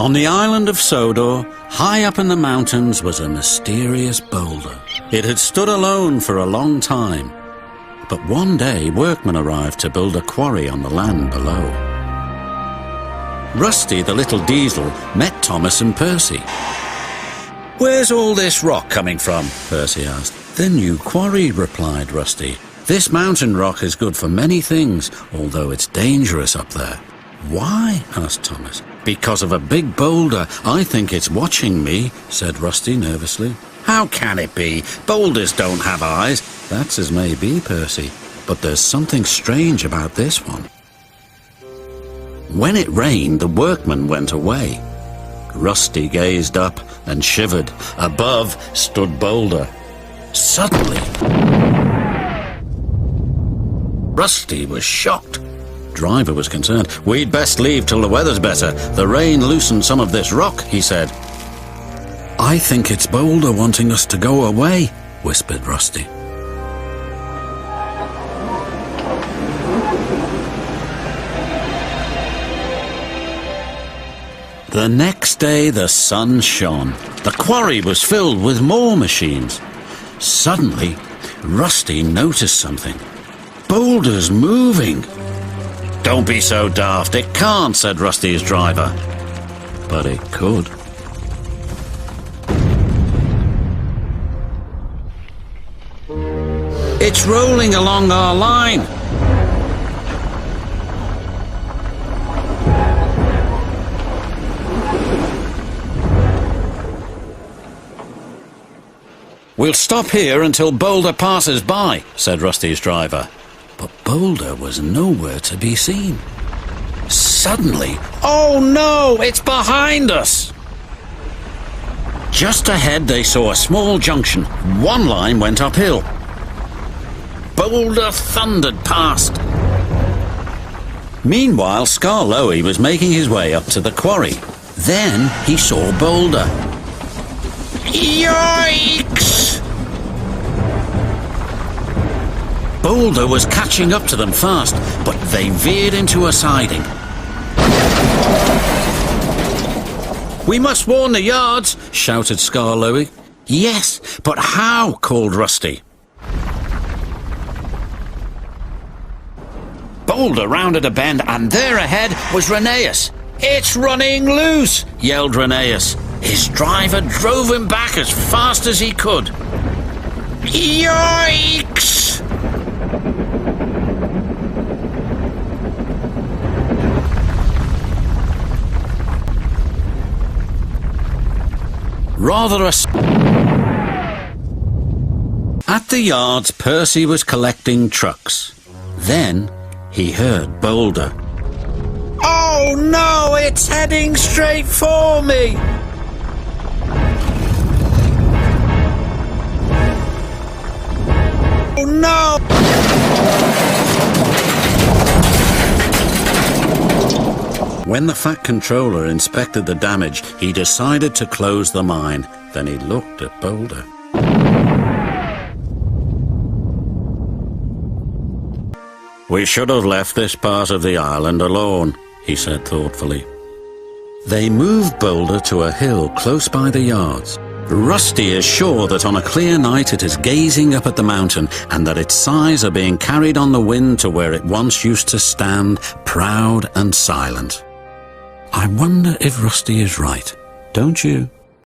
On the island of Sodor, high up in the mountains, was a mysterious boulder. It had stood alone for a long time, but one day workmen arrived to build a quarry on the land below. Rusty, the little diesel, met Thomas and Percy. "Where's all this rock coming from?" Percy asked. "The new quarry," replied Rusty. "This mountain rock is good for many things, although it's dangerous up there." "Why?" asked Thomas. "Because of a big boulder. I think it's watching me," said Rusty nervously. "How can it be? Boulders don't have eyes." "That's as may be, Percy, but there's something strange about this one." When it rained, the workmen went away. Rusty gazed up and shivered. Above stood Boulder. Suddenly, Rusty was shocked. Driver was concerned. "We'd best leave till the weather's better. The rain loosened some of this rock," he said. "I think it's Boulder wanting us to go away," whispered Rusty. The next day the sun shone. The quarry was filled with more machines. Suddenly, Rusty noticed something. Boulder's moving. "Don't be so daft, it can't," said Rusty's driver. But it could. "It's rolling along our line." "We'll stop here until Boulder passes by," said Rusty's driver. But Boulder was nowhere to be seen. Suddenly, "Oh no, it's behind us!" Just ahead they saw a small junction. One line went uphill. Boulder thundered past. Meanwhile, Skarloey was making his way up to the quarry. Then he saw Boulder. Yikes! Boulder was catching up to them fast, but they veered into a siding. "We must warn the yards," shouted Skarloey. "Yes, but how?" called Rusty. Boulder rounded a bend, and there ahead was Rheneas. "It's running loose!" yelled Rheneas. His driver drove him back as fast as he could. Yikes! At the yards, Percy was collecting trucks. Then he heard Boulder. "Oh no, it's heading straight for me!" "Oh no!" When the Fat Controller inspected the damage, he decided to close the mine. Then he looked at Boulder. "We should have left this part of the island alone," he said thoughtfully. They moved Boulder to a hill close by the yards. Rusty is sure that on a clear night it is gazing up at the mountain, and that its sides are being carried on the wind to where it once used to stand, proud and silent. I wonder if Rusty is right, don't you?